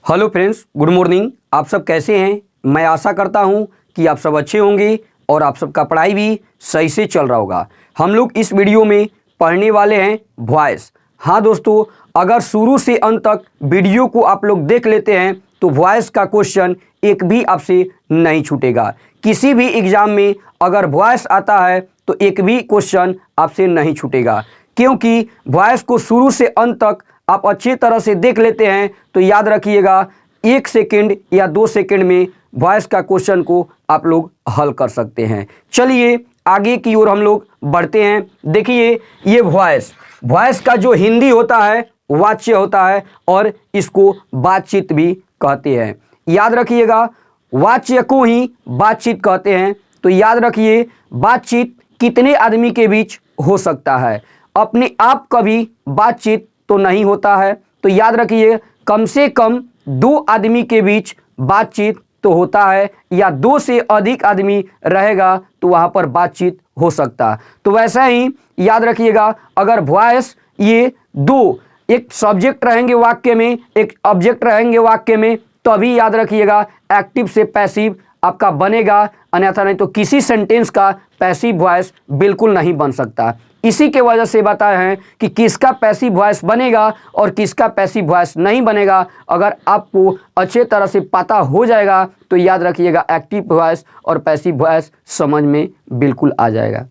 Hello friends, good morning. आप सब कैसे हैं? मैं आशा करता हूं कि आप सब अच्छे होंगे और आप सबका पढ़ाई भी सही से चल रहा होगा। हम लोग इस वीडियो में पढ़ने वाले हैं वॉइस। हाँ दोस्तों, अगर शुरू से अंत तक वीडियो को आप लोग देख लेते हैं तो वॉइस का क्वेश्चन एक भी आपसे नहीं छूटेगा। किसी भी एग्जाम में अगर वॉइस आता है तो एक भी क्वेश्चन आपसे नहीं छूटेगा, क्योंकि वॉइस को शुरू से अंत तक आप अच्छी तरह से देख लेते हैं तो याद रखिएगा 1 सेकेंड या 2 सेकेंड में वॉइस का क्वेश्चन को आप लोग हल कर सकते हैं। चलिए आगे की ओर हम लोग बढ़ते हैं। देखिए, ये वॉइस का जो हिंदी होता है वाच्य होता है और इसको बातचीत भी कहते हैं। याद रखिएगा, वाच्य को ही बातचीत कहते हैं। तो याद रखिए, बातचीत कितने आदमी के बीच हो सकता है? अपने आप कभी बातचीत तो नहीं होता है, तो याद रखिए कम से कम 2 आदमी के बीच बातचीत तो होता है, या 2 से अधिक आदमी रहेगा तो वहां पर बातचीत हो सकता है। तो वैसा ही याद रखिएगा, अगर वॉइस ये 2 एक सब्जेक्ट रहेंगे वाक्य में, एक ऑब्जेक्ट रहेंगे वाक्य में, तो अभी याद रखिएगा एक्टिव से पैसिव आपका बनेगा, अन्यथा नहीं तो किसी सेंटेंस का पैसिव वॉइस बिल्कुल नहीं बन सकता। इसी के वजह से बताए हैं कि किसका पैसिव वॉइस बनेगा और किसका पैसिव वॉइस नहीं बनेगा। अगर आपको अच्छे तरह से पता हो जाएगा तो याद रखिएगा एक्टिव वॉइस और पैसिव वॉइस समझ में बिल्कुल आ जाएगा।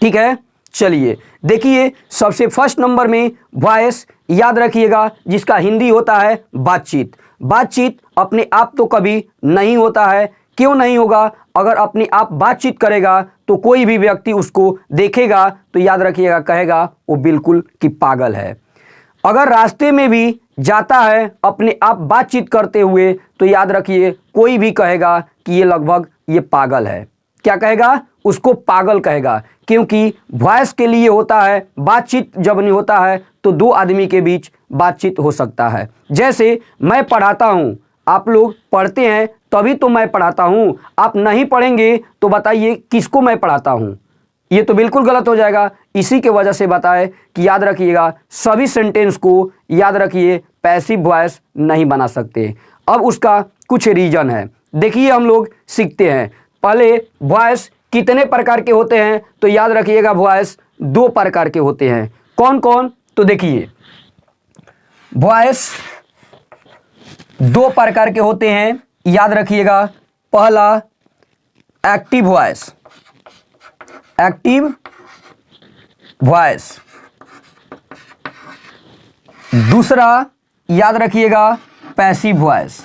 ठीक है, चलिए देखिए, सबसे फर्स्ट नंबर में वॉइस याद रखिएगा जिसका हिंदी होता है बातचीत। बातचीत अपने आप तो कभी नहीं होता है। क्यों नहीं होगा? अगर अपने आप बातचीत करेगा तो कोई भी व्यक्ति उसको देखेगा तो याद रखिएगा कहेगा वो बिल्कुल कि पागल है। अगर रास्ते में भी जाता है अपने आप बातचीत करते हुए तो याद रखिए कोई भी कहेगा कि ये लगभग ये पागल है। क्या कहेगा? उसको पागल कहेगा, क्योंकि वॉइस के लिए होता है। बातचीत जब नहीं होता है तो 2 आदमी के बीच बातचीत हो सकता है। जैसे मैं पढ़ाता हूँ, आप लोग पढ़ते हैं तभी तो मैं पढ़ाता हूँ। आप नहीं पढ़ेंगे तो बताइए किसको मैं पढ़ाता हूँ? ये तो बिल्कुल गलत हो जाएगा। इसी के वजह से बताए कि याद रखिएगा सभी सेंटेंस को याद रखिए पैसिव वॉइस नहीं बना सकते। अब उसका कुछ रीजन है, देखिए हम लोग सीखते हैं। पहले वॉइस कितने प्रकार के होते हैं? तो याद रखिएगा वॉइस 2 प्रकार के होते हैं। कौन कौन? तो देखिए, वॉइस 2 प्रकार के होते हैं, याद रखिएगा। पहला एक्टिव वॉइस, एक्टिव वॉइस। दूसरा याद रखिएगा पैसिव वॉइस,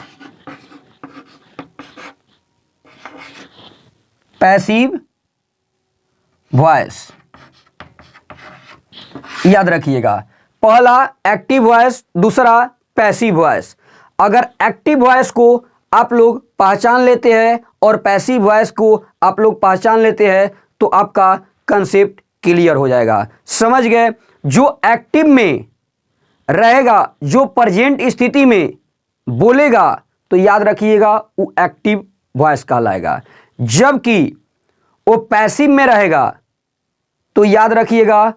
पैसिव वॉइस। याद रखिएगा, पहला एक्टिव वॉइस, दूसरा पैसिव वॉइस। अगर एक्टिव वॉइस को आप लोग पहचान लेते हैं और पैसिव वॉइस को आप लोग पहचान लेते हैं तो आपका कंसेप्ट क्लियर हो जाएगा। समझ गए? जो एक्टिव में रहेगा, जो प्रेजेंट स्थिति में बोलेगा तो याद रखिएगा वो एक्टिव वॉइस कहलाएगा। जबकि वो पैसिव में रहेगा तो याद रखिएगा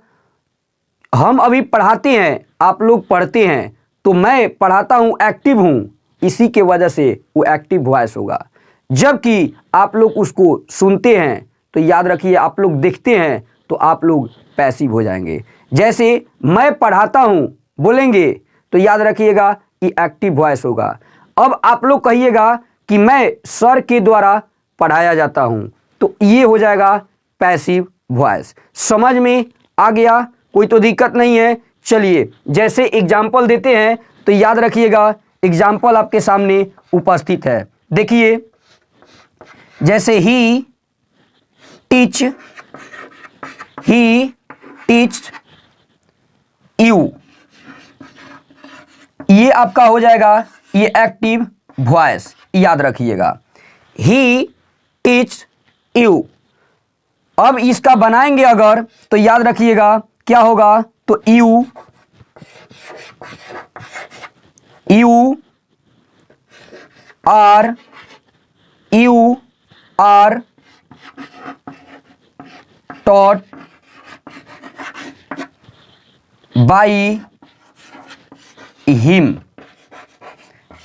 हम अभी पढ़ाते हैं, आप लोग पढ़ते हैं, तो मैं पढ़ाता हूं, एक्टिव हूं, इसी के वजह से वो एक्टिव वॉइस होगा। जबकि आप लोग उसको सुनते हैं तो याद रखिए आप लोग देखते हैं तो आप लोग पैसिव हो जाएंगे। जैसे मैं पढ़ाता हूं बोलेंगे तो याद रखिएगा कि एक्टिव वॉइस होगा। अब आप लोग कहिएगा कि मैं सर के द्वारा पढ़ाया जाता हूं तो ये हो जाएगा पैसिव वॉइस। समझ में आ गया? कोई तो दिक्कत नहीं है। चलिए जैसे एग्जाम्पल देते हैं तो याद रखिएगा एग्जाम्पल आपके सामने उपस्थित है। देखिए, जैसे ही टीच यू, ये आपका हो जाएगा ये एक्टिव वॉइस। याद रखिएगा ही टीच यू। अब इसका बनाएंगे अगर तो याद रखिएगा क्या होगा? तो you are taught by him।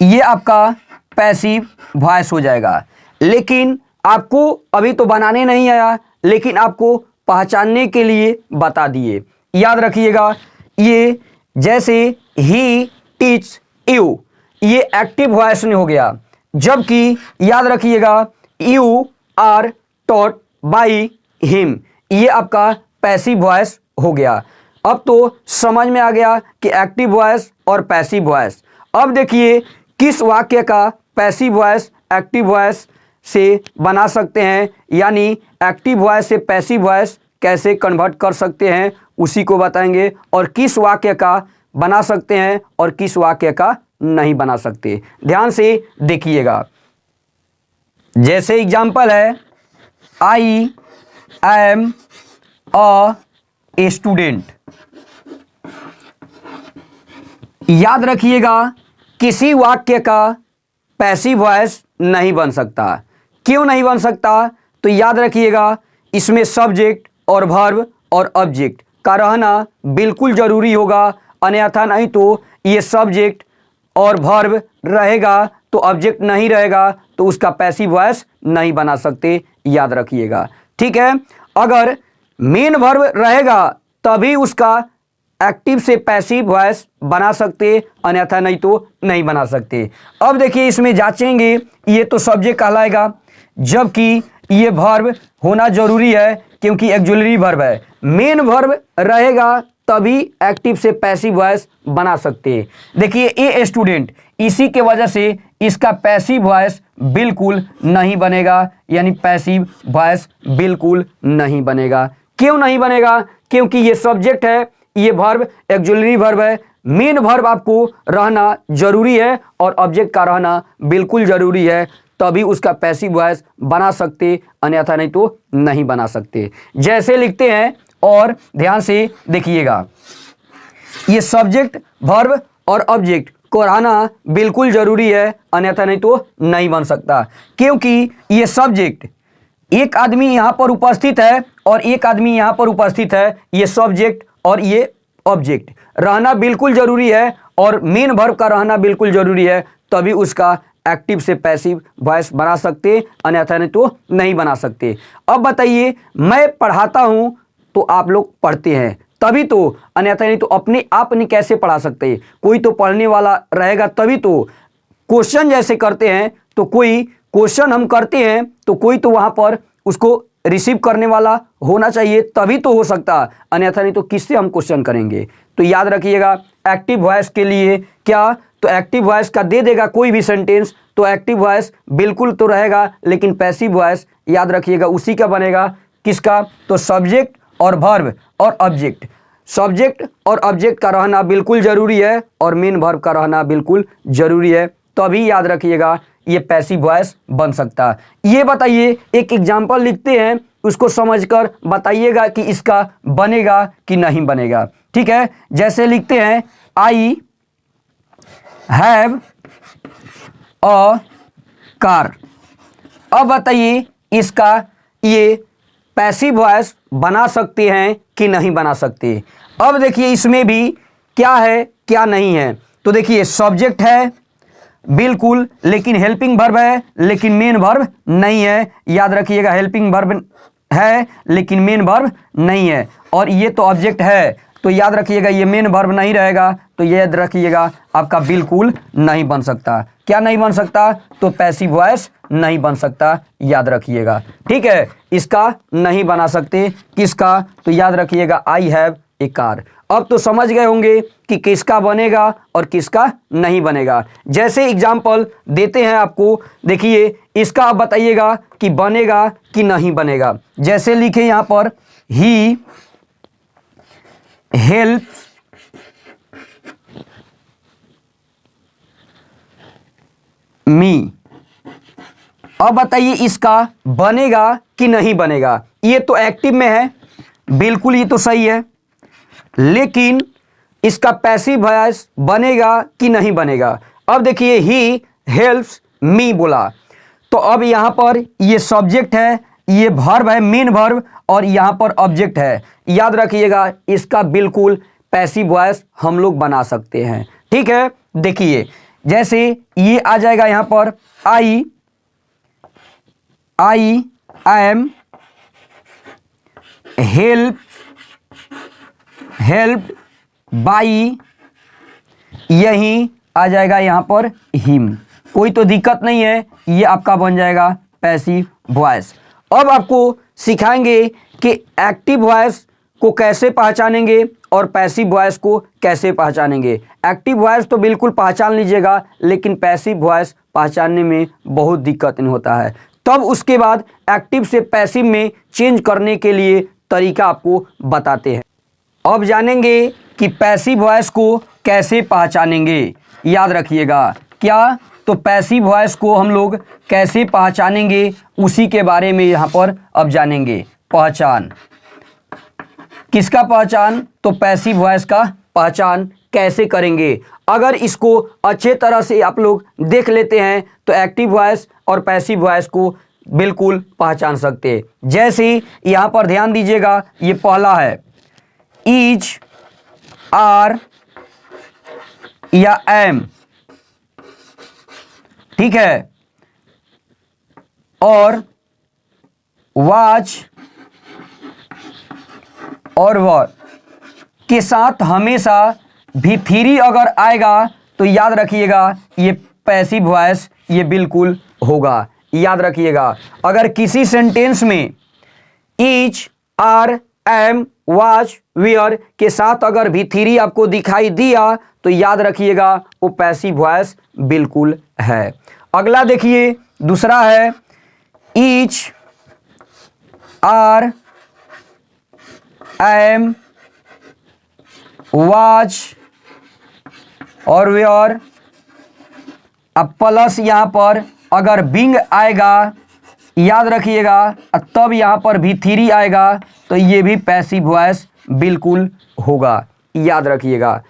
ये आपका पैसिव वॉइस हो जाएगा। लेकिन आपको अभी तो बनाने नहीं आया, लेकिन आपको पहचानने के लिए बता दिए। याद रखिएगा, ये जैसे ही टीच यू, ये एक्टिव वॉइस में हो गया, जबकि याद रखिएगा you are taught by him, ये आपका पैसिव वॉइस हो गया। अब तो समझ में आ गया कि एक्टिव वॉइस और पैसिव वॉइस। अब देखिए किस वाक्य का पैसिव वॉइस एक्टिव वॉइस से बना सकते हैं, यानी एक्टिव वॉइस से पैसिव वॉइस कैसे कन्वर्ट कर सकते हैं उसी को बताएंगे, और किस वाक्य का बना सकते हैं और किस वाक्य का नहीं बना सकते। ध्यान से देखिएगा, जैसे एग्जाम्पल है आई एम अ स्टूडेंट। याद रखिएगा किसी वाक्य का पैसिव वॉइस नहीं बन सकता। क्यों नहीं बन सकता? तो याद रखिएगा इसमें सब्जेक्ट और वर्ब और ऑब्जेक्ट का रहना बिल्कुल जरूरी होगा, अन्यथा नहीं तो ये सब्जेक्ट और वर्ब रहेगा तो ऑब्जेक्ट नहीं रहेगा, तो उसका पैसिव वॉइस नहीं बना सकते। याद रखिएगा, ठीक है। अगर मेन वर्ब रहेगा तभी उसका एक्टिव से पैसिव वॉइस बना सकते, अन्यथा नहीं तो नहीं बना सकते। अब देखिए इसमें जांचेंगे, ये तो सब्जेक्ट कहलाएगा, जबकि ये वर्ब होना जरूरी है क्योंकि ऑक्सिलरी वर्ब है। मेन वर्ब रहेगा तभी एक्टिव से पैसिव वॉइस बना सकते हैं। देखिए ए स्टूडेंट, इसी के वजह से इसका पैसिव वॉइस बिल्कुल नहीं बनेगा, यानी पैसिव वॉइस बिल्कुल नहीं बनेगा। क्यों नहीं बनेगा? क्योंकि ये सब्जेक्ट है, ये वर्ब ऑक्सिलरी वर्ब है। मेन वर्ब आपको रहना जरूरी है और ऑब्जेक्ट का रहना बिल्कुल जरूरी है, तभी उसका पैसिव वॉइस बना सकते, अन्यथा नहीं तो नहीं बना सकते। जैसे लिखते हैं, और ध्यान से देखिएगा, ये सब्जेक्ट वर्ब और ऑब्जेक्ट को रहना बिल्कुल जरूरी है, अन्यथा नहीं तो नहीं बन सकता। क्योंकि ये सब्जेक्ट, एक आदमी यहाँ पर उपस्थित है और एक आदमी यहाँ पर उपस्थित है, ये सब्जेक्ट और ये ऑब्जेक्ट रहना बिल्कुल जरूरी है और मेन वर्ब का रहना बिल्कुल जरूरी है, तभी उसका एक्टिव से पैसिव वॉइस बना सकते, अन्यथा नहीं तो नहीं बना सकते। अब बताइए, मैं पढ़ाता हूँ तो आप लोग पढ़ते हैं तभी तो, अन्यथा नहीं तो अपने आप नहीं कैसे पढ़ा सकते। कोई तो पढ़ने वाला रहेगा तभी तो। क्वेश्चन जैसे करते हैं तो कोई क्वेश्चन हम करते हैं तो कोई तो वहाँ पर उसको रिसीव करने वाला होना चाहिए, तभी तो हो सकता, अन्यथा नहीं तो किससे हम क्वेश्चन करेंगे। तो याद रखिएगा एक्टिव वॉइस के लिए क्या, तो एक्टिव वॉइस का दे देगा कोई भी सेंटेंस तो एक्टिव वॉइस बिल्कुल तो रहेगा, लेकिन पैसिव वॉइस याद रखिएगा उसी का बनेगा, किसका? तो सब्जेक्ट और वर्ब और ऑब्जेक्ट। सब्जेक्ट और ऑब्जेक्ट का रहना बिल्कुल जरूरी है और मेन वर्ब का रहना बिल्कुल जरूरी है, तभी याद रखिएगा ये पैसिव वॉइस बन सकता है। ये बताइए, एक एग्जाम्पल लिखते हैं, उसको समझकर बताइएगा कि इसका बनेगा कि नहीं बनेगा, ठीक है। जैसे लिखते हैं आई हैव अ कार। अब बताइए इसका ये पैसिव वॉइस बना सकते हैं कि नहीं बना सकते। अब देखिए इसमें भी क्या है क्या नहीं है। तो देखिए सब्जेक्ट है बिल्कुल, लेकिन हेल्पिंग वर्ब है, लेकिन मेन वर्ब नहीं है। याद रखिएगा हेल्पिंग वर्ब है लेकिन मेन वर्ब नहीं है, और ये तो ऑब्जेक्ट है, तो याद रखिएगा ये मेन वर्ब नहीं रहेगा, तो ये याद रखिएगा आपका बिल्कुल नहीं बन सकता। क्या नहीं बन सकता? तो पैसिव वॉइस नहीं बन सकता, याद रखिएगा, ठीक है। इसका नहीं बना सकते, किसका? तो याद रखिएगा आई हैव ए कार। अब तो समझ गए होंगे कि किसका बनेगा और किसका नहीं बनेगा। जैसे एग्जाम्पल देते हैं आपको, देखिए इसका आप बताइएगा कि बनेगा कि नहीं बनेगा। जैसे लिखे यहाँ पर ही हेल्प्स मी। अब बताइए इसका बनेगा कि नहीं बनेगा। ये तो एक्टिव में है, बिल्कुल ये तो सही है, लेकिन इसका पैसिव वॉइस बनेगा कि नहीं बनेगा। अब देखिए ही हेल्प्स मी बोला, तो अब यहाँ पर ये सब्जेक्ट है, ये वर्ब है मेन वर्ब, और यहाँ पर ऑब्जेक्ट है। याद रखिएगा इसका बिल्कुल पैसिव वॉइस हम लोग बना सकते हैं, ठीक है। देखिए जैसे ये आ जाएगा यहाँ पर आई एम हेल्प्ड बाई, यही आ जाएगा यहाँ पर हिम। कोई तो दिक्कत नहीं है, ये आपका बन जाएगा पैसिव वॉइस। अब आपको सिखाएंगे कि एक्टिव वॉइस को कैसे पहचानेंगे और पैसिव वॉइस को कैसे पहचानेंगे। एक्टिव वॉइस तो बिल्कुल पहचान लीजिएगा, लेकिन पैसिव वॉइस पहचानने में बहुत दिक्कत नहीं होता है। तब उसके बाद एक्टिव से पैसिव में चेंज करने के लिए तरीका आपको बताते हैं। अब जानेंगे कि पैसिव वॉइस को कैसे पहचानेंगे। याद रखिएगा क्या, तो पैसिव वॉइस को हम लोग कैसे पहचानेंगे उसी के बारे में यहाँ पर अब जानेंगे। पहचान किसका पहचान, तो पैसिव वॉइस का पहचान कैसे करेंगे। अगर इसको अच्छे तरह से आप लोग देख लेते हैं तो एक्टिव वॉइस और पैसिव वॉइस को बिल्कुल पहचान सकते हैं। जैसे यहाँ पर ध्यान दीजिएगा, ये पहला है इज, आर या एम, ठीक है, और वाच और वर के साथ हमेशा भी थ्री अगर आएगा तो याद रखिएगा ये पैसिव वॉइस ये बिल्कुल होगा। याद रखिएगा, अगर किसी सेंटेंस में is, are, am, was, were के साथ अगर भी थ्री आपको दिखाई दिया तो याद रखिएगा वो पैसिव वॉइस बिल्कुल है। अगला देखिए, दूसरा है ईच, आर, एम, वाच और वेयर, अब प्लस यहाँ पर अगर बिंग आएगा याद रखिएगा, तब यहाँ पर भी थ्री आएगा तो ये भी पैसिव वॉइस बिल्कुल होगा। याद रखिएगा।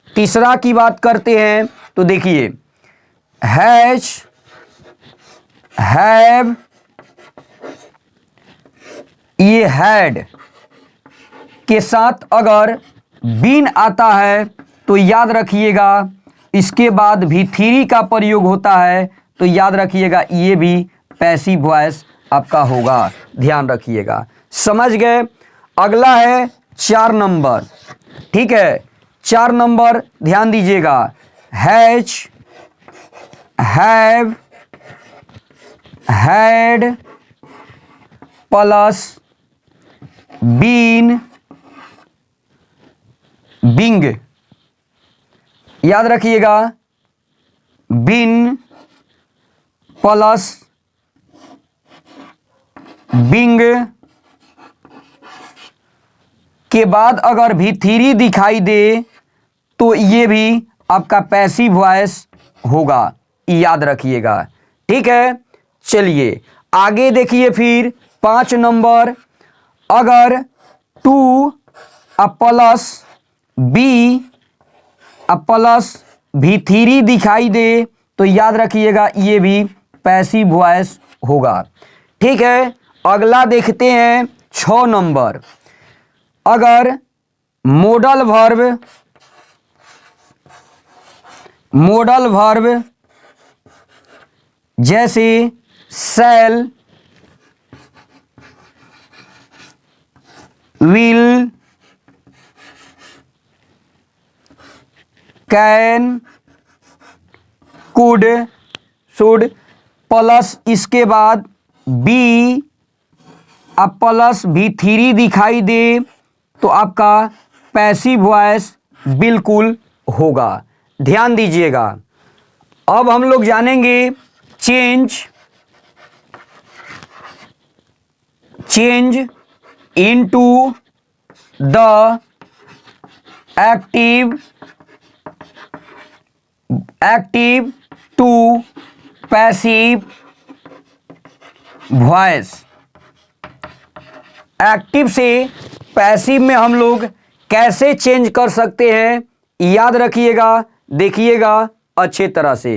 तीसरा की बात करते हैं तो देखिए हैज, हैव, ये हैड के साथ अगर बीन आता है तो याद रखिएगा इसके बाद भी थ्री का प्रयोग होता है तो याद रखिएगा ये भी पैसिव वॉइस आपका होगा। ध्यान रखिएगा, समझ गए। अगला है 4 नंबर, ठीक है। 4 नंबर ध्यान दीजिएगा, has, have, had plus been, being. याद रखिएगा बिन प्लस बिंग के बाद अगर भी थ्री दिखाई दे तो ये भी आपका पैसिव वॉइस होगा। याद रखिएगा, ठीक है। चलिए आगे देखिए, फिर 5 नंबर अगर टू प्लस बी प्लस भी थ्री दिखाई दे तो याद रखिएगा ये भी पैसिव वॉइस होगा, ठीक है। अगला देखते हैं 6 नंबर, अगर मॉडल वर्ब जैसे shall, will, can, could, should plus इसके बाद बी प्लस भी थ्री दिखाई दे तो आपका पैसिव वॉइस बिल्कुल होगा। ध्यान दीजिएगा। अब हम लोग जानेंगे change into the active to passive voice. Active से पैसिव में हम लोग कैसे चेंज कर सकते हैं, याद रखिएगा, देखिएगा अच्छे तरह से।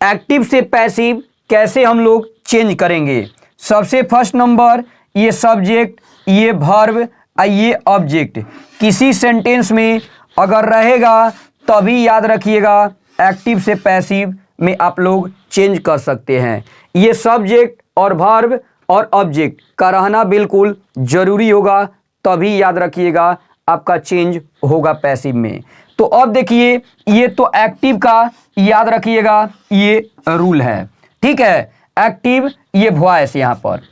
एक्टिव से पैसिव कैसे हम लोग चेंज करेंगे। सबसे फर्स्ट नंबर, ये सब्जेक्ट, ये वर्ब, ये ऑब्जेक्ट किसी सेंटेंस में अगर रहेगा तभी याद रखिएगा एक्टिव से पैसिव में आप लोग चेंज कर सकते हैं। ये सब्जेक्ट और वर्ब और ऑब्जेक्ट का रहना बिल्कुल ज़रूरी होगा, तभी याद रखिएगा आपका चेंज होगा पैसिव में। तो अब देखिए, ये तो एक्टिव का याद रखिएगा ये रूल है, ठीक है। एक्टिव ये वॉइस, यहाँ पर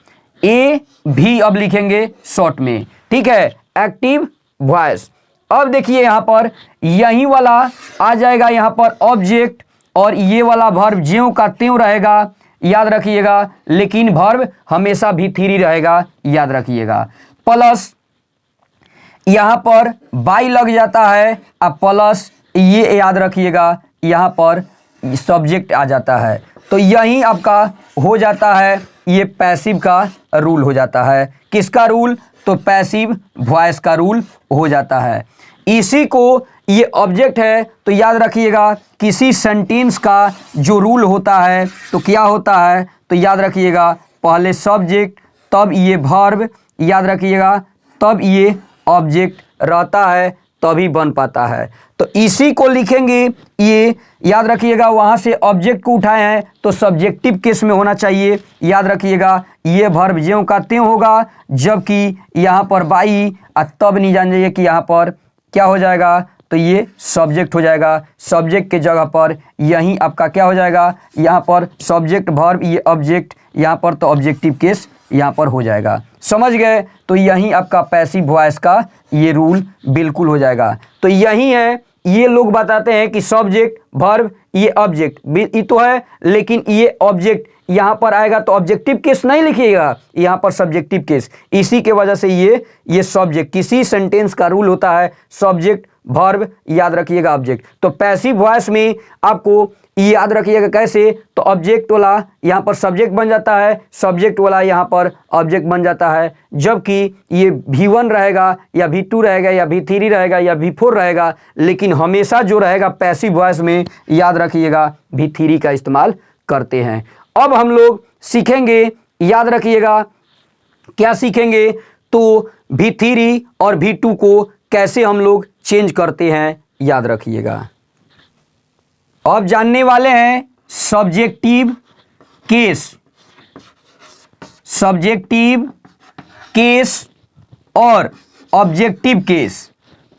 ए भी अब लिखेंगे शॉर्ट में, ठीक है, एक्टिव वॉइस। अब देखिए यहाँ पर यही वाला आ जाएगा यहाँ पर ऑब्जेक्ट, और ये वाला वर्ब ज्यों का त्यों रहेगा, याद रखिएगा, लेकिन वर्ब हमेशा भी थ्री रहेगा, याद रखिएगा। प्लस यहाँ पर बाई लग जाता है, अब प्लस ये याद रखिएगा, यहाँ पर सब्जेक्ट आ जाता है, तो यही आपका हो जाता है, ये पैसिव का रूल हो जाता है। किसका रूल? तो पैसिव वॉइस का रूल हो जाता है। इसी को, ये ऑब्जेक्ट है तो याद रखिएगा किसी सेंटेंस का जो रूल होता है तो क्या होता है, तो याद रखिएगा पहले सब्जेक्ट, तब ये वर्ब, याद रखिएगा तब ये ऑब्जेक्ट रहता है, तभी बन पाता है। तो इसी को लिखेंगे, ये याद रखिएगा वहाँ से ऑब्जेक्ट को उठाए हैं तो सब्जेक्टिव केस में होना चाहिए, याद रखिएगा ये वर्ब ज्यों का त्यों होगा, जबकि यहाँ पर बाई, तब नहीं जान जाइए कि यहाँ पर क्या हो जाएगा, तो ये सब्जेक्ट हो जाएगा। सब्जेक्ट के जगह पर यहीं आपका क्या हो जाएगा, यहाँ पर सब्जेक्ट वर्ब, ये ऑब्जेक्ट, यहाँ पर तो ऑब्जेक्टिव केस यहाँ पर हो जाएगा। समझ गए? तो यहीं आपका पैसिव वॉइस का ये रूल बिल्कुल हो जाएगा। तो यही है, ये लोग बताते हैं कि सब्जेक्ट वर्ब ये ऑब्जेक्ट ये तो है, लेकिन ये ऑब्जेक्ट यहाँ पर आएगा तो ऑब्जेक्टिव केस नहीं लिखिएगा, यहाँ पर सब्जेक्टिव केस। इसी के वजह से ये सब्जेक्ट, किसी सेंटेंस का रूल होता है सब्जेक्ट वर्ब, याद रखिएगा ऑब्जेक्ट। तो पैसिव वॉइस में आपको ये याद रखिएगा कैसे, तो ऑब्जेक्ट वाला यहाँ पर सब्जेक्ट बन जाता है, सब्जेक्ट वाला यहाँ पर ऑब्जेक्ट बन जाता है, जबकि ये V1 रहेगा या V2 रहेगा या V3 रहेगा या V4 रहेगा, लेकिन हमेशा जो रहेगा पैसिव वॉइस में, याद रखिएगा V3 का इस्तेमाल करते हैं। अब हम लोग सीखेंगे, याद रखिएगा क्या सीखेंगे, तो V3 और V2 को कैसे हम लोग चेंज करते हैं, याद रखिएगा। अब जानने वाले हैं सब्जेक्टिव केस, सब्जेक्टिव केस और ऑब्जेक्टिव केस।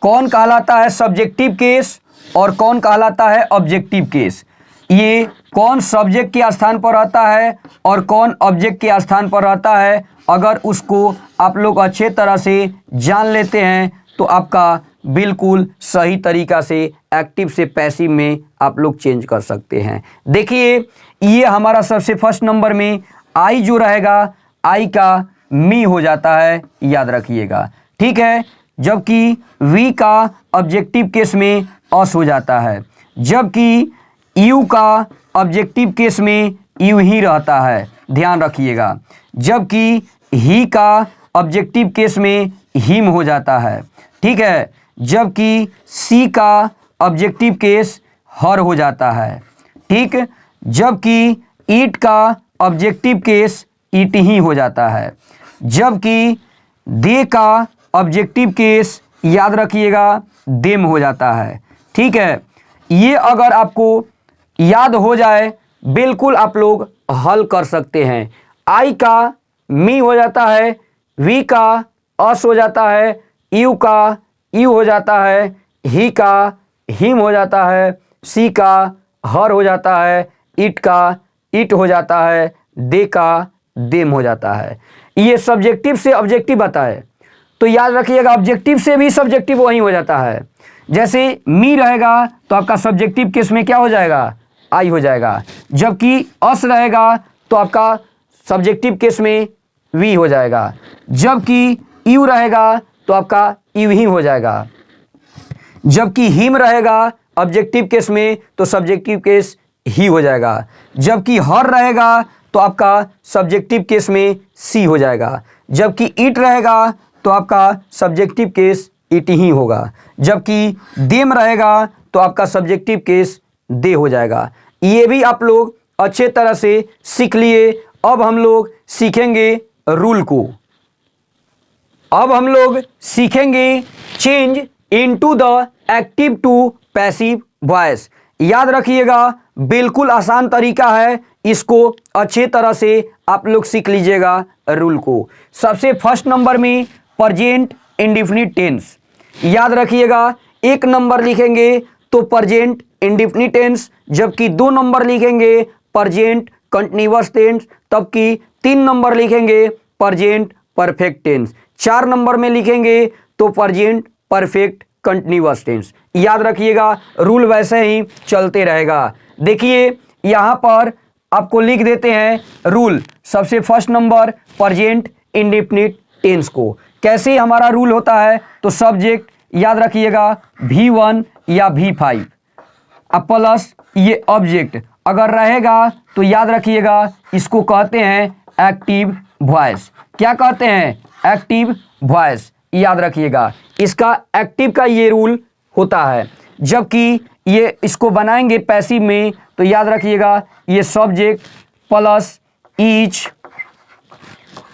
कौन कहलाता है सब्जेक्टिव केस और कौन कहलाता है ऑब्जेक्टिव केस? ये कौन सब्जेक्ट के स्थान पर रहता है और कौन ऑब्जेक्ट के स्थान पर रहता है, अगर उसको आप लोग अच्छे तरह से जान लेते हैं तो आपका बिल्कुल सही तरीका से एक्टिव से पैसिव में आप लोग चेंज कर सकते हैं। देखिए, ये हमारा सबसे फर्स्ट नंबर में आई जो रहेगा, आई का मी हो जाता है, याद रखिएगा, ठीक है। जबकि वी का ऑब्जेक्टिव केस में अस हो जाता है, जबकि यू का ऑब्जेक्टिव केस में यू ही रहता है, ध्यान रखिएगा। जबकि ही का ऑब्जेक्टिव केस में हिम हो जाता है, ठीक है। जबकि सी का ऑब्जेक्टिव केस हर हो जाता है, ठीक। जबकि ईट का ऑब्जेक्टिव केस ईट ही हो जाता है। जबकि दे का ऑब्जेक्टिव केस, याद रखिएगा देम हो जाता है, ठीक है। ये अगर आपको याद हो जाए, बिल्कुल आप लोग हल कर सकते हैं। आई का मी हो जाता है, वी का अस हो जाता है, यू का यू हो जाता है, ही का हिम हो जाता है, सी का हर हो जाता है, इट का इट हो जाता है, दे का देम हो जाता है। ये सब्जेक्टिव से ऑब्जेक्टिव बताए, तो याद रखिएगा ऑब्जेक्टिव से भी सब्जेक्टिव वही हो जाता है। जैसे मी रहेगा तो आपका सब्जेक्टिव केस में क्या हो जाएगा, आई हो जाएगा। जबकि अस रहेगा तो आपका सब्जेक्टिव केस में वी हो जाएगा। जबकि यू रहेगा तो आपका यू ही हो जाएगा। जबकि हिम रहेगा ऑब्जेक्टिव केस में तो सब्जेक्टिव केस ही हो जाएगा। जबकि हर रहेगा तो आपका सब्जेक्टिव केस में सी हो जाएगा। जबकि इट रहेगा तो आपका सब्जेक्टिव केस इट ही होगा। जबकि देम रहेगा तो आपका सब्जेक्टिव केस दे हो जाएगा। ये भी आप लोग अच्छे तरह से सीख लिए। अब हम लोग सीखेंगे रूल को। अब हम लोग सीखेंगे change into the active to passive voice, याद रखिएगा, बिल्कुल आसान तरीका है, इसको अच्छे तरह से आप लोग सीख लीजिएगा रूल को। सबसे फर्स्ट नंबर में प्रेजेंट इंडेफिनिट टेंस, याद रखिएगा 1 नंबर लिखेंगे तो प्रेजेंट इंडेफिनिट टेंस, जबकि 2 नंबर लिखेंगे प्रेजेंट कंटीन्यूअस टेंस, तबकि 3 नंबर लिखेंगे प्रेजेंट परफेक्ट टेंस, 4 नंबर में लिखेंगे तो प्रेजेंट परफेक्ट कंटीन्यूअस टेंस। याद रखिएगा, रूल वैसे ही चलते रहेगा। देखिए यहां पर आपको लिख देते हैं रूल, सबसे first number present indefinite tense को। कैसे हमारा रूल होता है, तो सब्जेक्ट याद रखिएगा V1 या V5 अब प्लस ये ऑब्जेक्ट अगर रहेगा तो याद रखिएगा इसको कहते हैं एक्टिव वॉइस। क्या कहते हैं? Active voice. याद रखिएगा इसका एक्टिव का ये रूल होता है, जबकि ये इसको बनाएंगे पैसिव में तो याद रखिएगा ये सब्जेक्ट प्लस ईच,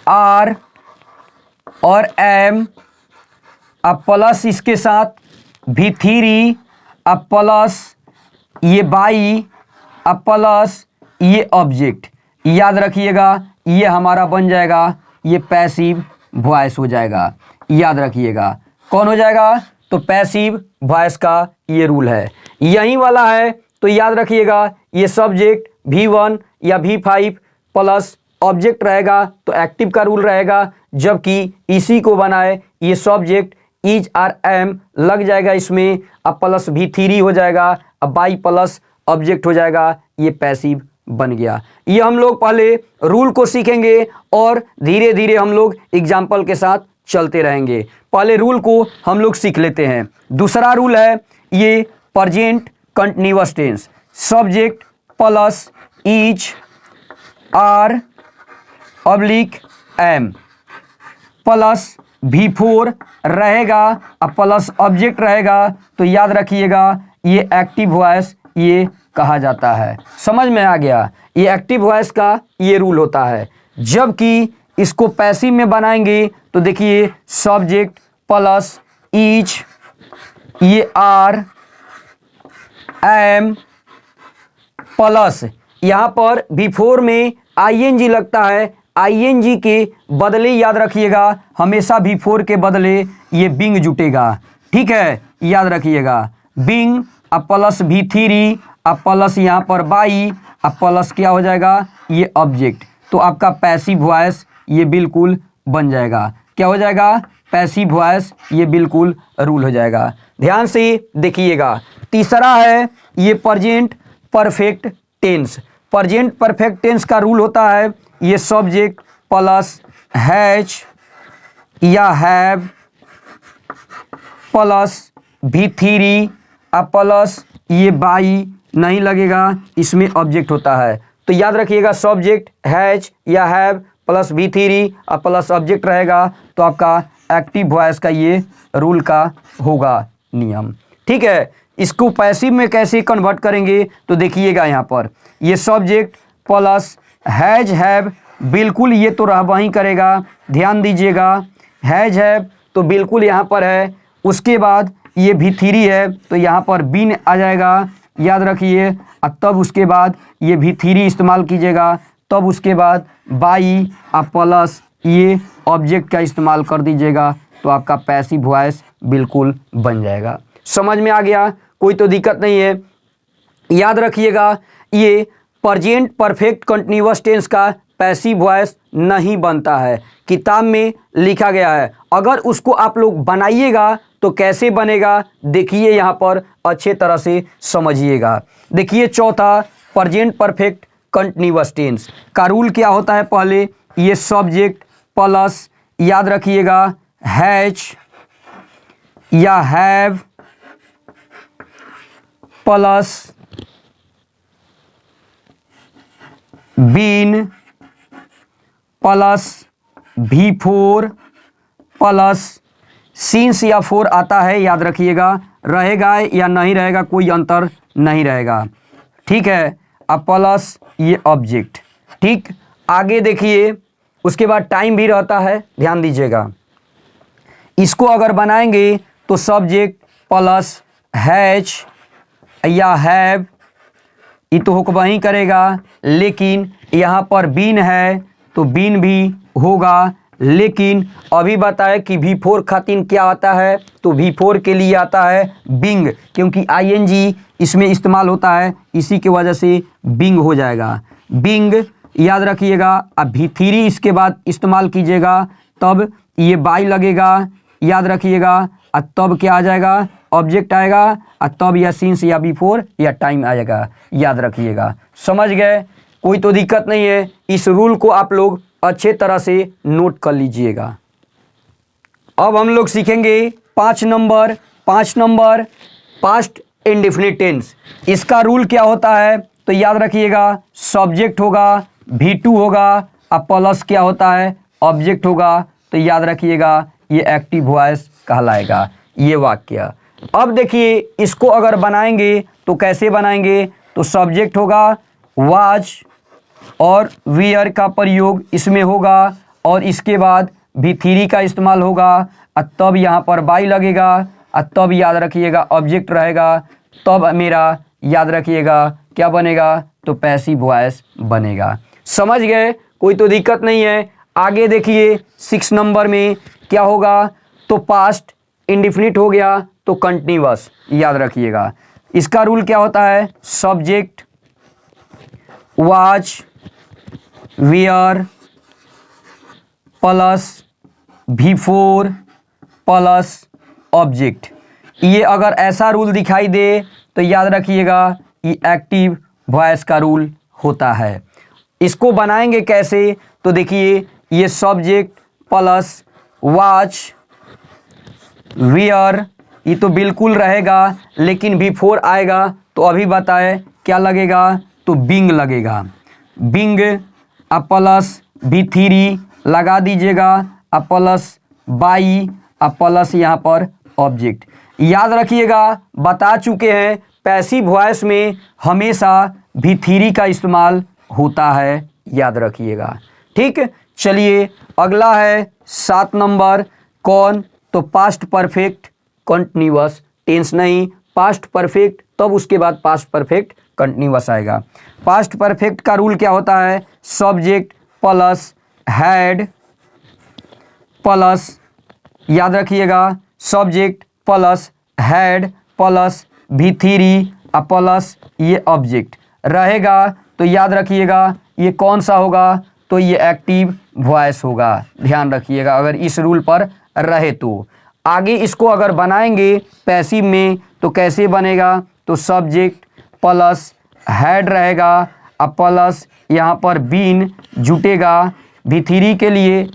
आर और एम, अब प्लस इसके साथ V3, अब प्लस ये बाई, अब प्लस ये ऑब्जेक्ट। याद रखिएगा ये हमारा बन जाएगा ये पैसिव वॉइस हो जाएगा। याद रखिएगा कौन हो जाएगा? तो पैसिव वॉइस का ये रूल है, यही वाला है। तो याद रखिएगा ये सब्जेक्ट V1 या V5 प्लस ऑब्जेक्ट रहेगा तो एक्टिव का रूल रहेगा, जबकि इसी को बनाए ये सब्जेक्ट इज आर एम लग जाएगा इसमें, अब प्लस V3 हो जाएगा, अब बाई प्लस ऑब्जेक्ट हो जाएगा, ये पैसिव बन गया। ये हम लोग पहले रूल को सीखेंगे और धीरे धीरे हम लोग एग्जाम्पल के साथ चलते रहेंगे। पहले रूल को हम लोग सीख लेते हैं। दूसरा रूल है ये present continuous tense, subject plus is, are oblique am plus V4 रहेगा, अब प्लस ऑब्जेक्ट रहेगा तो याद रखिएगा ये एक्टिव वॉइस ये कहा जाता है। समझ में आ गया? ये एक्टिव वॉइस का ये रूल होता है। जबकि इसको पैसिव में बनाएंगे तो देखिए सब्जेक्ट प्लस इज, ये आर एम प्लस यहाँ पर V4 में ING लगता है, ING के बदले याद रखिएगा हमेशा V4 के बदले ये बिंग जुटेगा। ठीक है, याद रखिएगा बिंग, अब प्लस V3, अब प्लस यहाँ पर बाई, अब प्लस क्या हो जाएगा ये ऑब्जेक्ट, तो आपका पैसिव वॉइस ये बिल्कुल बन जाएगा। क्या हो जाएगा? पैसिव वॉइस ये बिल्कुल रूल हो जाएगा। ध्यान से देखिएगा। तीसरा है ये present perfect tense. Present perfect tense का रूल होता है ये सब्जेक्ट प्लस हैज या हैव प्लस V3, अब प्लस ये बाई नहीं लगेगा, इसमें ऑब्जेक्ट होता है तो याद रखिएगा सब्जेक्ट हैज या हैव प्लस V3 अब प्लस ऑब्जेक्ट रहेगा तो आपका एक्टिव वॉइस का ये रूल का होगा नियम। ठीक है, इसको पैसिव में कैसे कन्वर्ट करेंगे तो देखिएगा यहाँ पर ये सब्जेक्ट प्लस हैज हैव, बिल्कुल ये तो रह वहीं करेगा, ध्यान दीजिएगा हैज हैव तो बिल्कुल यहाँ पर है, उसके बाद ये V3 है तो यहाँ पर बीन आ जाएगा। याद रखिए अब तब उसके बाद ये V3 इस्तेमाल कीजिएगा, तब उसके बाद बाई अब प्लस ये ऑब्जेक्ट का इस्तेमाल कर दीजिएगा तो आपका पैसिव वॉइस बिल्कुल बन जाएगा। समझ में आ गया? कोई तो दिक्कत नहीं है। याद रखिएगा ये प्रेजेंट परफेक्ट कंटीन्यूअस टेंस का पैसिव वॉइस नहीं बनता है, किताब में लिखा गया है। अगर उसको आप लोग बनाइएगा तो कैसे बनेगा देखिए, यहाँ पर अच्छे तरह से समझिएगा। देखिए चौथा प्रेजेंट परफेक्ट कंटीन्यूअस टेंस का रूल क्या होता है? पहले ये सब्जेक्ट प्लस याद रखिएगा हैज या have plus been plus V4 plus since या 4 आता है, याद रखिएगा रहेगा या नहीं रहेगा कोई अंतर नहीं रहेगा। ठीक है, अब प्लस ये ऑब्जेक्ट। ठीक, आगे देखिए उसके बाद टाइम भी रहता है, ध्यान दीजिएगा। इसको अगर बनाएंगे तो सब्जेक्ट प्लस हैज या हैव, ये तो होगा ही करेगा, लेकिन यहाँ पर बीन है तो बीन भी होगा। लेकिन अभी बताए कि V4 खातिर क्या आता है, तो V4 के लिए आता है बिंग, क्योंकि ING इसमें इस्तेमाल होता है, इसी की वजह से बिंग हो जाएगा। बिंग याद रखिएगा। अब V3 इसके बाद इस्तेमाल कीजिएगा, तब ये बाई लगेगा, याद रखिएगा। और तब क्या आ जाएगा, ऑब्जेक्ट आएगा, और तब या सिंस या बिफोर या टाइम आएगा, याद रखिएगा। समझ गए, कोई तो दिक्कत नहीं है। इस रूल को आप लोग अच्छे तरह से नोट कर लीजिएगा। अब हम लोग सीखेंगे 5 नंबर पास्ट इंडेफिनिट टेंस। इसका रूल क्या होता है, तो याद रखिएगा, सब्जेक्ट होगा, V2 होगा, अब प्लस क्या होता है, ऑब्जेक्ट होगा, तो याद रखिएगा ये एक्टिव वॉइस कहलाएगा ये वाक्य। अब देखिए इसको अगर बनाएंगे तो कैसे बनाएंगे, तो सब्जेक्ट होगा वाज और वियर का प्रयोग इसमें होगा, और इसके बाद V3 का इस्तेमाल होगा, और तब यहाँ पर बाई लगेगा, और तब याद रखिएगा ऑब्जेक्ट रहेगा, तब मेरा याद रखिएगा क्या बनेगा, तो पैसिव वॉइस बनेगा। समझ गए, कोई तो दिक्कत नहीं है। आगे देखिए 6 नंबर में क्या होगा, तो पास्ट इंडिफिनिट हो गया तो कंटिन्यूअस, याद रखिएगा। इसका रूल क्या होता है, subject was were plus V4 plus object. ये अगर ऐसा रूल दिखाई दे तो याद रखिएगा ये एक्टिव वॉइस का रूल होता है। इसको बनाएंगे कैसे, तो देखिए ये सब्जेक्ट प्लस वाच वेयर, ये तो बिल्कुल रहेगा, लेकिन V4 आएगा तो अभी बताए क्या लगेगा, तो बिंग लगेगा। बिंग अब प्लस V3 लगा दीजिएगा, अब प्लस बाई, अब प्लस यहाँ पर ऑब्जेक्ट। याद रखिएगा, बता चुके हैं पैसिव वॉइस में हमेशा V3 का इस्तेमाल होता है, याद रखिएगा। ठीक, चलिए अगला है 7 नंबर, कौन, तो पास्ट परफेक्ट कंटिन्यूअस टेंस, नहीं पास्ट परफेक्ट, तब उसके बाद पास्ट परफेक्ट कंटिन्यूअस आएगा। पास्ट परफेक्ट का रूल क्या होता है, सब्जेक्ट प्लस हैड प्लस, याद रखिएगा, subject plus had plus V3 plus ये ऑब्जेक्ट रहेगा, तो याद रखिएगा ये कौन सा होगा, तो ये एक्टिव वॉइस होगा। ध्यान रखिएगा अगर इस रूल पर रहे तो। आगे इसको अगर बनाएंगे पैसिव में तो कैसे बनेगा, तो सब्जेक्ट प्लस हैड रहेगा, अब प्लस यहाँ पर बीन जुटेगा। V3 के लिए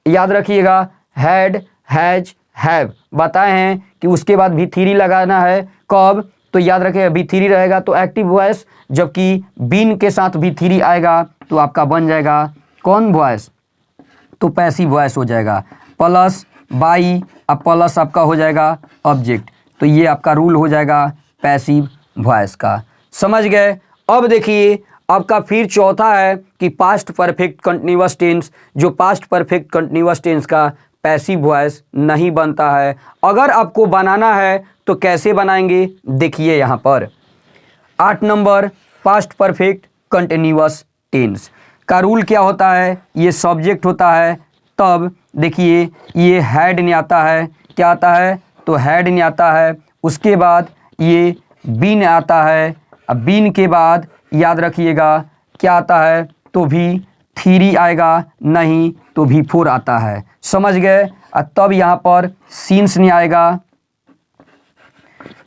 याद रखिएगा हैड हैज हैव बताए हैं कि उसके बाद V3 लगाना है, कब, तो याद रखिएगा V3 रहेगा तो एक्टिव वॉइस, जबकि बीन के साथ V3 आएगा तो आपका बन जाएगा कौन वॉइस, तो पैसिव वॉइस हो जाएगा। प्लस बाई, अब प्लस आपका हो जाएगा ऑब्जेक्ट, तो ये आपका रूल हो जाएगा पैसिव वॉइस का। समझ गए। अब देखिए आपका फिर चौथा है कि पास्ट परफेक्ट कंटिन्यूअस टेंस, जो पास्ट परफेक्ट कंटिन्यूअस टेंस का पैसिव वॉइस नहीं बनता है। अगर आपको बनाना है तो कैसे बनाएंगे, देखिए यहाँ पर 8 number past perfect continuous tense का रूल क्या होता है, ये सब्जेक्ट होता है, तब देखिए ये हैड नहीं आता है, क्या आता है, तो हैड नहीं आता है, उसके बाद ये बीन आता है, अब बीन के बाद याद रखिएगा क्या आता है, तो V3 आएगा, नहीं तो V4 आता है। समझ गए। तब यहाँ पर सीन्स नहीं आएगा,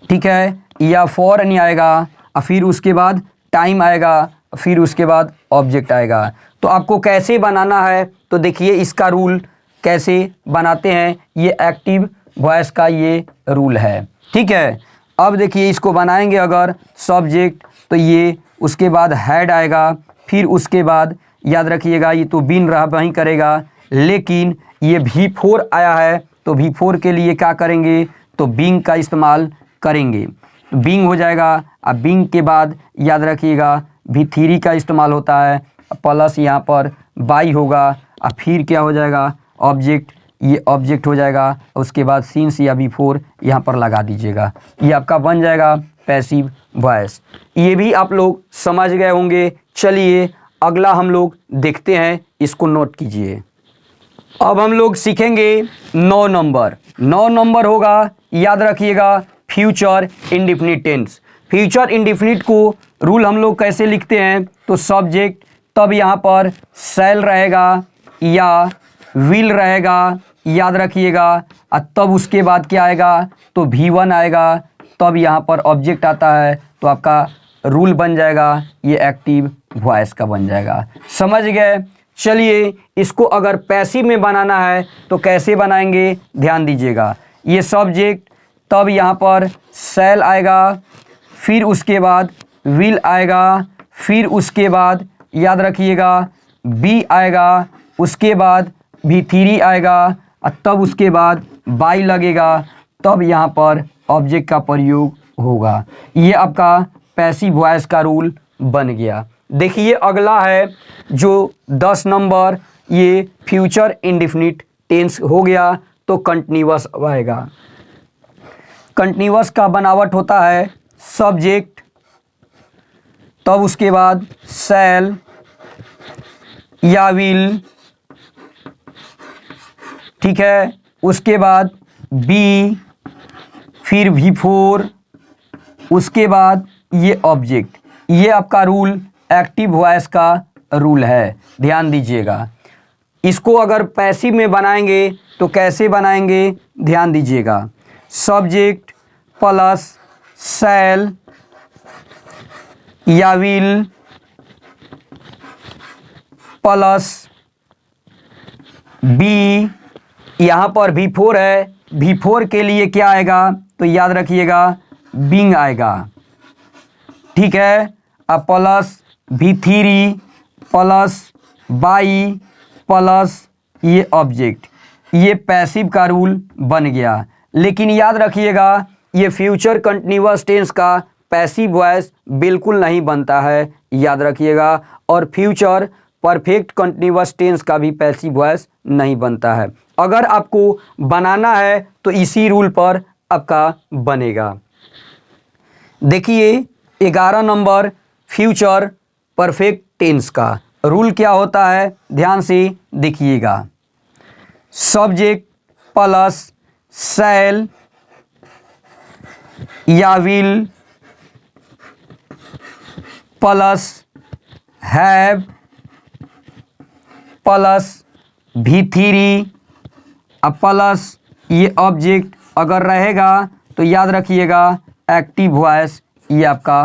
ठीक है, या फॉर नहीं आएगा, और फिर उसके बाद टाइम आएगा, फिर उसके बाद ऑब्जेक्ट आएगा। तो आपको कैसे बनाना है, तो देखिए इसका रूल कैसे बनाते हैं, ये एक्टिव वॉइस का ये रूल है। ठीक है, अब देखिए इसको बनाएंगे अगर सब्जेक्ट, तो ये उसके बाद हैड आएगा, फिर उसके बाद याद रखिएगा ये तो बीन रहा वहीं करेगा, लेकिन ये V4 आया है तो V4 के लिए क्या करेंगे, तो बिंग का इस्तेमाल करेंगे, बिंग हो जाएगा। अब बिंग के बाद याद रखिएगा V3 का इस्तेमाल होता है, प्लस यहाँ पर बाई होगा, और फिर क्या हो जाएगा ऑब्जेक्ट, ये ऑब्जेक्ट हो जाएगा, उसके बाद सीन्स या V4 यहाँ पर लगा दीजिएगा, ये आपका बन जाएगा पैसिव वॉइस। ये भी आप लोग समझ गए होंगे। चलिए अगला हम लोग देखते हैं, इसको नोट कीजिए। अब हम लोग सीखेंगे 9 नंबर। 9 नंबर होगा, याद रखिएगा, future indefinite tense. Future indefinite को रूल हम लोग कैसे लिखते हैं, तो सब्जेक्ट, तब यहाँ पर शैल रहेगा या विल रहेगा, याद रखिएगा। और तब उसके बाद क्या आएगा, तो V1 आएगा, तब यहाँ पर ऑब्जेक्ट आता है, तो आपका रूल बन जाएगा, ये एक्टिव वॉइस का बन जाएगा। समझ गए। चलिए इसको अगर पैसिव में बनाना है तो कैसे बनाएंगे, ध्यान दीजिएगा। ये सब्जेक्ट, तब यहाँ पर शैल आएगा, फिर उसके बाद विल आएगा, फिर उसके बाद याद रखिएगा बी आएगा, उसके बाद V3 आएगा, और तब उसके बाद बाई लगेगा, तब यहाँ पर ऑब्जेक्ट का प्रयोग होगा। ये आपका पैसिव वॉइस का रूल बन गया। देखिए अगला है जो 10 नंबर, ये फ्यूचर इंडेफिनिट टेंस हो गया, तो कंटिन्यूअस आएगा। कंटिन्यूअस का बनावट होता है सब्जेक्ट, तब उसके बाद शैल या विल, ठीक है, उसके बाद बी, फिर V4, उसके बाद ये ऑब्जेक्ट। ये आपका रूल एक्टिव वॉइस का रूल है, ध्यान दीजिएगा। इसको अगर पैसिव में बनाएंगे तो कैसे बनाएंगे, ध्यान दीजिएगा। सब्जेक्ट प्लस शैल या विल प्लस बी, यहाँ पर V4 है, V4 के लिए क्या आएगा, तो याद रखिएगा बिंग आएगा, ठीक है। अब plus V3 plus by plus ये ऑब्जेक्ट, ये पैसिव का रूल बन गया। लेकिन याद रखिएगा ये फ्यूचर कंटिन्यूअस टेंस का पैसिव वॉइस बिल्कुल नहीं बनता है, याद रखिएगा। और फ्यूचर परफेक्ट कंटिन्यूअस टेंस का भी पैसिव वॉइस नहीं बनता है। अगर आपको बनाना है तो इसी रूल पर आपका बनेगा। देखिए 11 नंबर फ्यूचर परफेक्ट टेंस का रूल क्या होता है, ध्यान से देखिएगा। सब्जेक्ट प्लस शैल या will plus have plus V3 plus ये ऑब्जेक्ट अगर रहेगा तो याद रखिएगा एक्टिव वॉइस ये आपका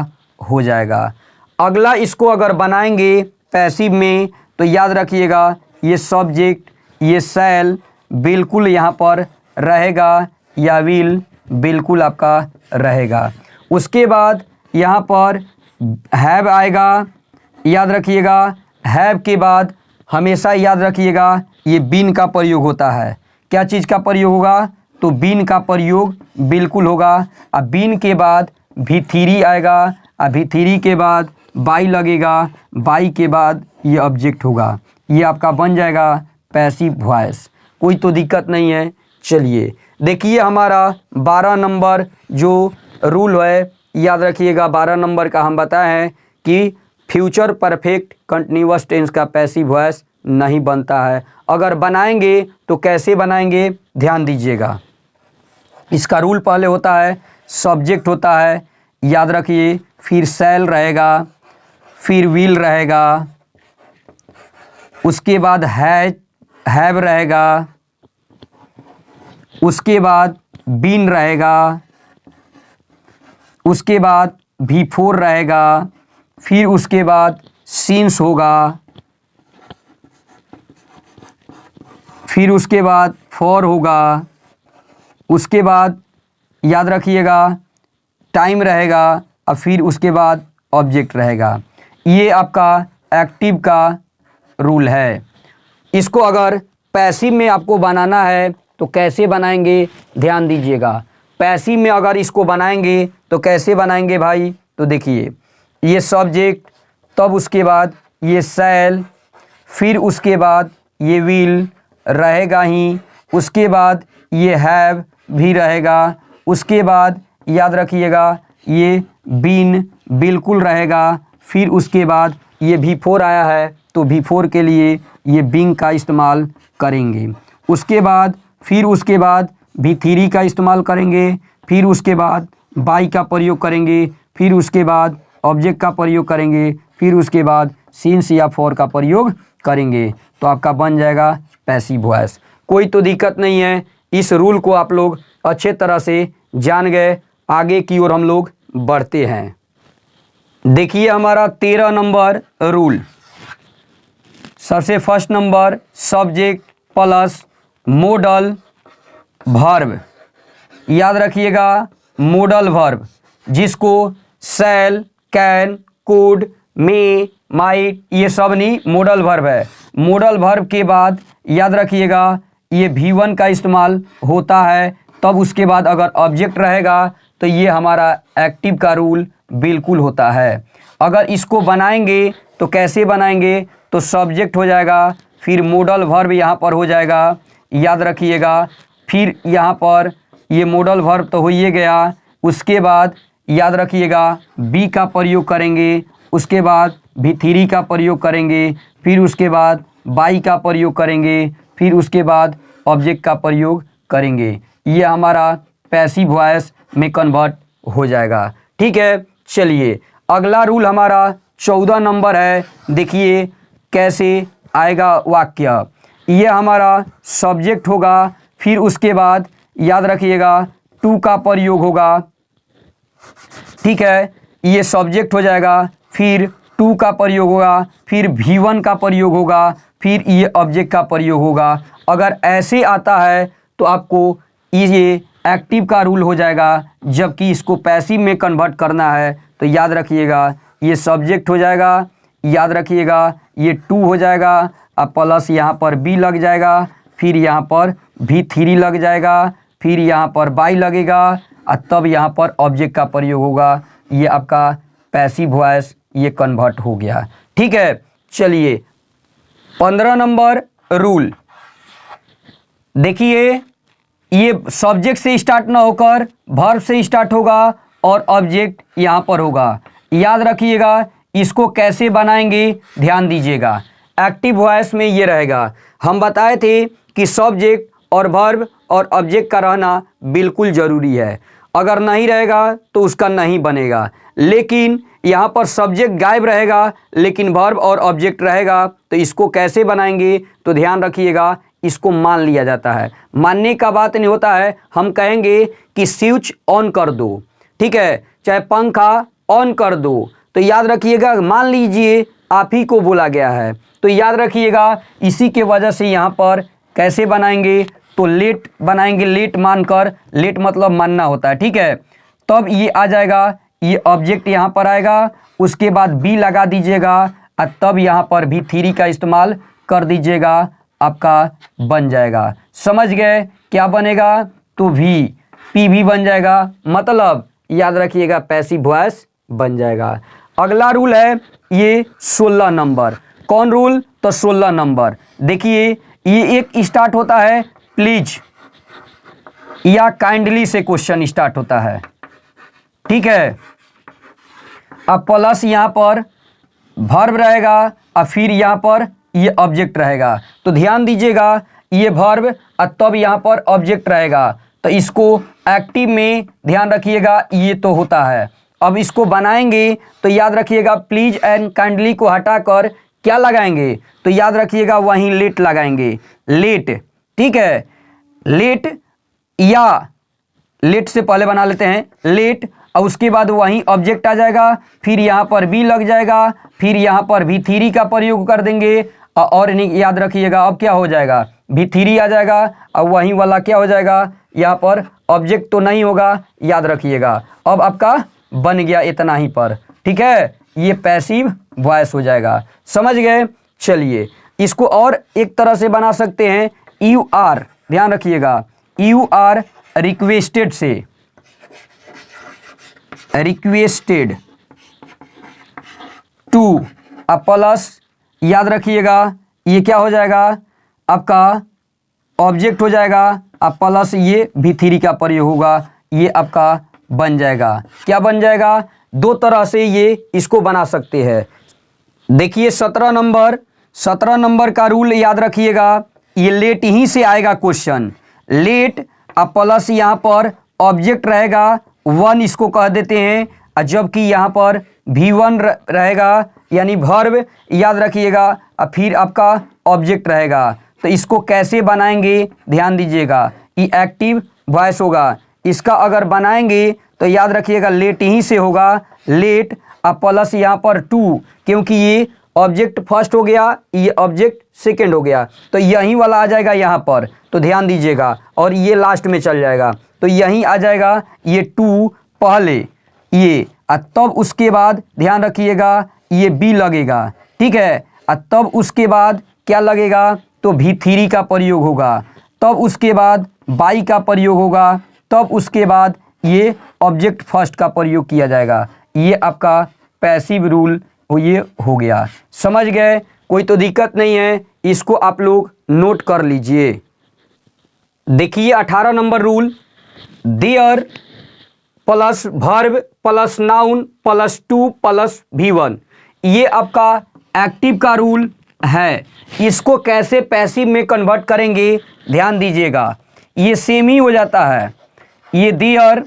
हो जाएगा। अगला इसको अगर बनाएंगे पैसिव में तो याद रखिएगा ये सब्जेक्ट, ये शैल बिल्कुल यहाँ पर रहेगा या विल बिल्कुल आपका रहेगा। उसके बाद यहाँ पर हैव आएगा, याद रखिएगा। हैव के बाद हमेशा याद रखिएगा ये बीन का प्रयोग होता है। क्या चीज़ का प्रयोग होगा, तो बीन का प्रयोग बिल्कुल होगा। अब बीन के बाद V3 आएगा, अब V3 के बाद बाई लगेगा, बाई के बाद ये ऑब्जेक्ट होगा। ये आपका बन जाएगा पैसिव वॉइस, कोई तो दिक्कत नहीं है। चलिए देखिए हमारा 12 नंबर जो रूल है, याद रखिएगा 12 नंबर का हम बताए हैं कि फ्यूचर परफेक्ट कंटिन्यूअस टेंस का पैसिव वॉइस नहीं बनता है। अगर बनाएंगे तो कैसे बनाएंगे, ध्यान दीजिएगा। इसका रूल पहले होता है सब्जेक्ट होता है, याद रखिए, फिर शैल रहेगा, फिर विल रहेगा, उसके बाद हैव रहेगा, उसके बाद बीन रहेगा, उसके बाद V4 रहेगा, फिर उसके बाद सिंस होगा, फिर उसके बाद फॉर होगा, उसके बाद याद रखिएगा टाइम रहेगा, और फिर उसके बाद ऑब्जेक्ट रहेगा। ये आपका एक्टिव का रूल है। इसको अगर पैसिव में आपको बनाना है तो कैसे बनाएंगे, ध्यान दीजिएगा। पैसिव में अगर इसको बनाएंगे तो कैसे बनाएंगे भाई, तो देखिए ये सब्जेक्ट, तब उसके बाद ये शैल, फिर उसके बाद ये विल रहेगा ही, उसके बाद ये हैव भी रहेगा, उसके बाद याद रखिएगा ये बीन बिल्कुल रहेगा। फिर उसके बाद ये V4 आया है तो V4 के लिए ये बिंग का इस्तेमाल करेंगे। उसके बाद V3 का इस्तेमाल करेंगे। फिर उसके बाद बाई का प्रयोग करेंगे। फिर उसके बाद ऑब्जेक्ट का प्रयोग करेंगे। फिर उसके बाद सिंस या फॉर का प्रयोग करेंगे। तो आपका बन जाएगा पैसिव वॉइस। कोई तो दिक्कत नहीं है। इस रूल को आप लोग अच्छे तरह से जान गए। आगे की ओर हम लोग बढ़ते हैं। देखिए हमारा 13 नंबर रूल। सबसे first number subject plus model verb. याद रखिएगा मोडल वर्ब जिसको शैल, कैन, कुड, मे, माइट ये सब नहीं मोडल वर्ब है। मोडल वर्ब के बाद याद रखिएगा ये V1 का इस्तेमाल होता है। तब उसके बाद अगर ऑब्जेक्ट रहेगा तो ये हमारा एक्टिव का रूल बिल्कुल होता है। अगर इसको बनाएंगे तो कैसे बनाएंगे, तो सब्जेक्ट हो जाएगा, फिर मोडल वर्ब यहाँ पर हो जाएगा। याद रखिएगा फिर यहाँ पर ये मोडल वर्ब तो हो ही गया। उसके बाद याद रखिएगा बी का प्रयोग करेंगे। उसके बाद V3 का प्रयोग करेंगे। फिर उसके बाद बाई का प्रयोग करेंगे। फिर उसके बाद ऑब्जेक्ट का प्रयोग करेंगे। ये हमारा पैसिव वॉइस में कन्वर्ट हो जाएगा। ठीक है, चलिए अगला रूल हमारा 14 नंबर है। देखिए कैसे आएगा वाक्य। ये हमारा सब्जेक्ट होगा। फिर उसके बाद याद रखिएगा टू का प्रयोग होगा। ठीक है, ये सब्जेक्ट हो जाएगा। फिर टू का प्रयोग होगा। फिर V1 का प्रयोग होगा। फिर ये ऑब्जेक्ट का प्रयोग होगा। अगर ऐसे आता है तो आपको ये एक्टिव का रूल हो जाएगा। जबकि इसको पैसिव में कन्वर्ट करना है तो याद रखिएगा ये सब्जेक्ट हो जाएगा। याद रखिएगा ये टू हो जाएगा। अब प्लस यहाँ पर बी लग जाएगा। फिर यहाँ पर V3 लग जाएगा। फिर यहाँ पर बाई लगेगा और तब यहाँ पर ऑब्जेक्ट का प्रयोग होगा। ये आपका पैसिव वॉइस ये कन्वर्ट हो गया। ठीक है, चलिए 15 नंबर रूल। देखिए ये सब्जेक्ट से स्टार्ट ना होकर वर्ब से स्टार्ट होगा और ऑब्जेक्ट यहाँ पर होगा। याद रखिएगा इसको कैसे बनाएंगे, ध्यान दीजिएगा। एक्टिव वॉइस में ये रहेगा। हम बताए थे कि सब्जेक्ट और वर्ब और ऑब्जेक्ट का रहना बिल्कुल ज़रूरी है। अगर नहीं रहेगा तो उसका नहीं बनेगा। लेकिन यहाँ पर सब्जेक्ट गायब रहेगा लेकिन वर्ब और ऑब्जेक्ट रहेगा। तो इसको कैसे बनाएंगे, तो ध्यान रखिएगा इसको मान लिया जाता है। मानने का बात नहीं होता है। हम कहेंगे कि स्विच ऑन कर दो, ठीक है, चाहे पंखा ऑन कर दो। तो याद रखिएगा मान लीजिए आप ही को बोला गया है। तो याद रखिएगा इसी के वजह से यहाँ पर कैसे बनाएंगे, तो लेट बनाएंगे। लेट मानकर, लेट मतलब मानना होता है। ठीक है, तब ये आ जाएगा, ये ऑब्जेक्ट यहाँ पर आएगा। उसके बाद बी लगा दीजिएगा और तब यहाँ पर V3 का इस्तेमाल कर दीजिएगा। आपका बन जाएगा। समझ गए क्या बनेगा, तो PV बन जाएगा। मतलब याद रखिएगा पैसिव वॉइस बन जाएगा। अगला रूल है ये 16 नंबर। कौन रूल, तो 16 नंबर। देखिए ये एक स्टार्ट होता है प्लीज या काइंडली से क्वेश्चन स्टार्ट होता है। ठीक है, अब प्लस यहाँ पर वर्ब रहेगा और फिर यहाँ पर ये ऑब्जेक्ट रहेगा। तो ध्यान दीजिएगा ये वर्ब और तब यहाँ पर ऑब्जेक्ट रहेगा। तो इसको एक्टिव में ध्यान रखिएगा ये तो होता है। अब इसको बनाएंगे तो याद रखिएगा प्लीज एंड काइंडली को हटाकर क्या लगाएंगे, तो याद रखिएगा वहीं लेट लगाएंगे। लेट, ठीक है, लेट या लेट से पहले बना लेते हैं लेट और उसके बाद वहीं ऑब्जेक्ट आ जाएगा। फिर यहाँ पर बी लग जाएगा। फिर यहाँ पर V3 का प्रयोग कर देंगे और याद रखिएगा अब क्या हो जाएगा, V3 आ जाएगा और वहीं वाला क्या हो जाएगा, यहाँ पर ऑब्जेक्ट तो नहीं होगा। याद रखिएगा अब आपका बन गया इतना ही पर। ठीक है, ये पैसिव वॉइस हो जाएगा। समझ गए। चलिए इसको और एक तरह से बना सकते हैं। यू आर, ध्यान रखिएगा यू आर रिक्वेस्टेड से, रिक्वेस्टेड टू प्लस याद रखिएगा ये क्या हो जाएगा, आपका ऑब्जेक्ट हो जाएगा अब प्लस ये V3 का प्रयोग होगा। ये आपका बन जाएगा, क्या बन जाएगा, दो तरह से ये इसको बना सकते हैं। देखिए 17 नंबर का रूल याद रखिएगा, ये लेट ही से आएगा क्वेश्चन। लेट अब प्लस यहाँ पर ऑब्जेक्ट रहेगा 1, इसको कह देते हैं, और जबकि यहाँ पर V1 रहेगा यानी वर्ब याद रखिएगा, और फिर आपका ऑब्जेक्ट रहेगा। तो इसको कैसे बनाएंगे ध्यान दीजिएगा, ये एक्टिव वॉइस होगा। इसका अगर बनाएंगे तो याद रखिएगा लेट ही से होगा, लेट अब प्लस यहाँ पर 2, क्योंकि ये ऑब्जेक्ट फर्स्ट हो गया, ये ऑब्जेक्ट सेकंड हो गया, तो यही वाला आ जाएगा यहाँ पर, तो ध्यान दीजिएगा, और ये लास्ट में चल जाएगा, तो यहीं आ जाएगा ये 2 पहले ये, और तब उसके बाद ध्यान रखिएगा ये बी लगेगा, ठीक है। और तब उसके बाद क्या लगेगा, तो V3 का प्रयोग होगा, तब उसके बाद बाई का प्रयोग होगा, तब उसके बाद ये ऑब्जेक्ट फर्स्ट का प्रयोग किया जाएगा। ये आपका पैसिव रूल ये हो गया, समझ गए, कोई तो दिक्कत नहीं है, इसको आप लोग नोट कर लीजिए। देखिए 18 number rule, there plus verb plus noun plus 2 plus V1, ये आपका एक्टिव का रूल है। इसको कैसे पैसिव में कन्वर्ट करेंगे ध्यान दीजिएगा, ये सेम ही हो जाता है। ये देयर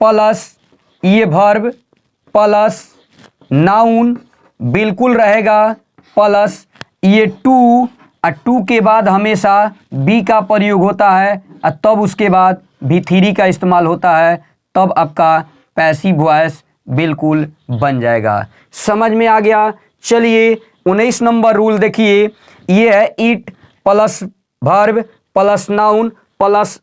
प्लस ये वर्ब प्लस नाउन बिल्कुल रहेगा, प्लस ये 2, और 2 के बाद हमेशा बी का प्रयोग होता है, और तब उसके बाद V3 का इस्तेमाल होता है, तब आपका पैसिव वॉइस बिल्कुल बन जाएगा। समझ में आ गया। चलिए 19 नंबर रूल देखिए, ये है it plus verb plus noun plus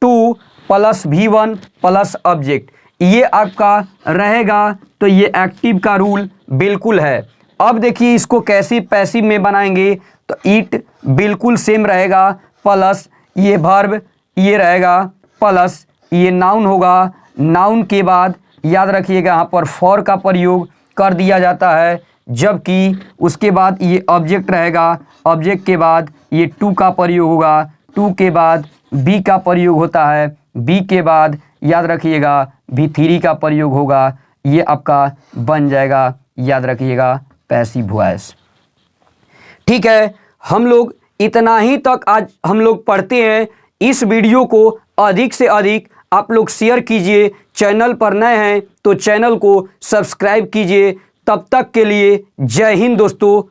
2 plus V1 plus object, ये आपका रहेगा, तो ये एक्टिव का रूल बिल्कुल है। अब देखिए इसको कैसे पैसिव में बनाएंगे, तो इट बिल्कुल सेम रहेगा, प्लस ये वर्ब ये रहेगा, प्लस ये नाउन होगा, नाउन के बाद याद रखिएगा यहाँ पर फॉर का प्रयोग कर दिया जाता है, जबकि उसके बाद ये ऑब्जेक्ट रहेगा, ऑब्जेक्ट के बाद ये 2 का प्रयोग होगा, 2 के बाद बी का प्रयोग होता है, बी के बाद याद रखिएगा V3 का प्रयोग होगा, ये आपका बन जाएगा याद रखिएगा पैसिव वॉइस। ठीक है, हम लोग इतना ही तक आज हम लोग पढ़ते हैं। इस वीडियो को अधिक से अधिक आप लोग शेयर कीजिए, चैनल पर नए हैं तो चैनल को सब्सक्राइब कीजिए। तब तक के लिए जय हिंद दोस्तों,